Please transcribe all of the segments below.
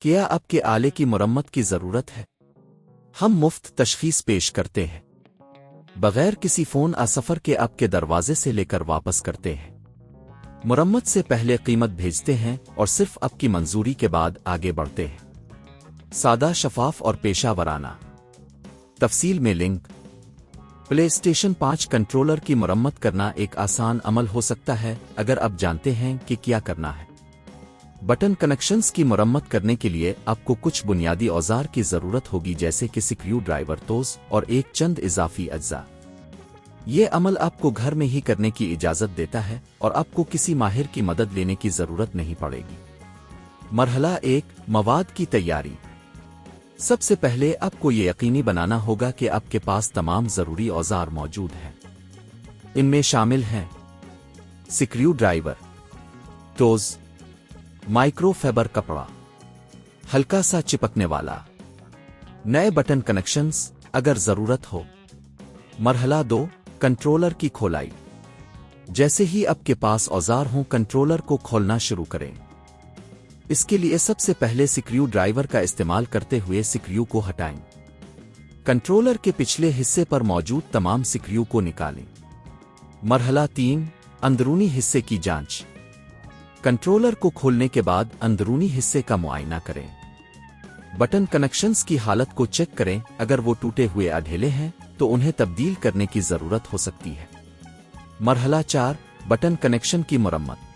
کیا آپ کے آلے کی مرمت کی ضرورت ہے؟ ہم مفت تشخیص پیش کرتے ہیں، بغیر کسی فون سفر کے آپ کے دروازے سے لے کر واپس کرتے ہیں۔ مرمت سے پہلے قیمت بھیجتے ہیں اور صرف آپ کی منظوری کے بعد آگے بڑھتے ہیں۔ سادہ، شفاف اور پیشہ ورانہ۔ تفصیل میں لنک۔ پلے اسٹیشن 5 کنٹرولر کی مرمت کرنا ایک آسان عمل ہو سکتا ہے اگر آپ جانتے ہیں کہ کیا کرنا ہے۔ بٹن کنکشنز کی مرمت کرنے کے لیے آپ کو کچھ بنیادی اوزار کی ضرورت ہوگی جیسے کہ سکریو ڈرائیور، توز اور ایک چند اضافی اجزاء۔ یہ عمل آپ کو گھر میں ہی کرنے کی اجازت دیتا ہے اور آپ کو کسی ماہر کی مدد لینے کی ضرورت نہیں پڑے گی۔ مرحلہ 1، مواد کی تیاری۔ سب سے پہلے آپ کو یہ یقینی بنانا ہوگا کہ آپ کے پاس تمام ضروری اوزار موجود ہیں۔ ان میں شامل ہیں سکریو ڈرائیور، توز، مائکرو فائبر کپڑا، ہلکا سا چپکنے والا، نئے بٹن کنکشنز اگر ضرورت ہو۔ مرحلہ 2، کنٹرولر کی کھولائی۔ جیسے ہی آپ کے پاس اوزار ہوں کنٹرولر کو کھولنا شروع کریں۔ اس کے لیے سب سے پہلے سکریو ڈرائیور کا استعمال کرتے ہوئے سکریو کو ہٹائیں۔ کنٹرولر کے پچھلے حصے پر موجود تمام سکریو کو نکالیں۔ مرحلہ 3، اندرونی حصے کی جانچ۔ کنٹرولر کو کھولنے کے بعد اندرونی حصے کا معائنہ کریں۔ بٹن کنکشنز کی حالت کو چیک کریں، اگر وہ ٹوٹے ہوئے اڈھیلے ہیں تو انہیں تبدیل کرنے کی ضرورت ہو سکتی ہے۔ مرحلہ 4، بٹن کنکشن کی مرمت۔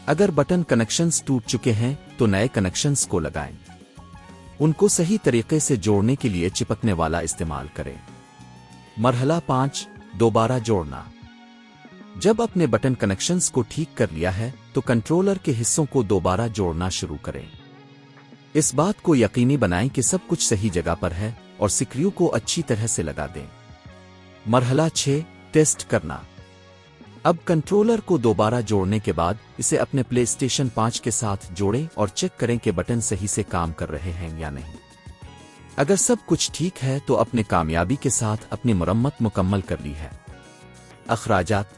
اگر بٹن کنکشنز ٹوٹ چکے ہیں تو نئے کنکشنز کو لگائیں۔ ان کو صحیح طریقے سے جوڑنے کے لیے چپکنے والا استعمال کریں۔ مرحلہ 5، دوبارہ جوڑنا۔ جب اپنے بٹن کنکشنز کو ٹھیک کر لیا ہے تو کنٹرولر کے حصوں کو دوبارہ جوڑنا شروع کریں۔ اس بات کو یقینی بنائیں کہ سب کچھ صحیح جگہ پر ہے اور سکریو کو اچھی طرح سے لگا دیں۔ مرحلہ 6، ٹیسٹ کرنا۔ اب کنٹرولر کو دوبارہ جوڑنے کے بعد اسے اپنے پلے اسٹیشن 5 کے ساتھ جوڑیں اور چیک کریں کہ بٹن صحیح سے کام کر رہے ہیں یا نہیں۔ اگر سب کچھ ٹھیک ہے تو اپنے کامیابی کے ساتھ اپنی مرمت مکمل کر لی ہے۔ اخراجات۔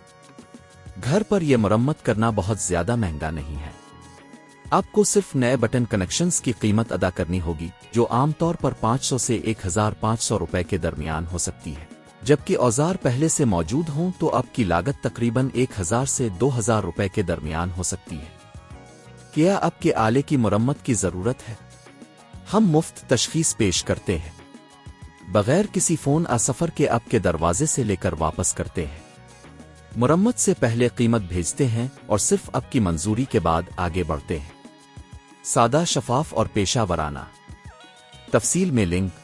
گھر پر یہ مرمت کرنا بہت زیادہ مہنگا نہیں ہے۔ آپ کو صرف نئے بٹن کنکشنز کی قیمت ادا کرنی ہوگی جو عام طور پر 500 سے 1500 روپے کے درمیان ہو سکتی ہے، جبکہ اوزار پہلے سے موجود ہوں تو آپ کی لاگت تقریباً 1000 سے 2000 روپے کے درمیان ہو سکتی ہے۔ کیا آپ کے آلے کی مرمت کی ضرورت ہے؟ ہم مفت تشخیص پیش کرتے ہیں، بغیر کسی فون سفر کے آپ کے دروازے سے لے کر واپس کرتے ہیں۔ مرمت سے پہلے قیمت بھیجتے ہیں اور صرف آپ کی منظوری کے بعد آگے بڑھتے ہیں۔ سادہ، شفاف اور پیشہ ورانہ۔ تفصیل میں لنک۔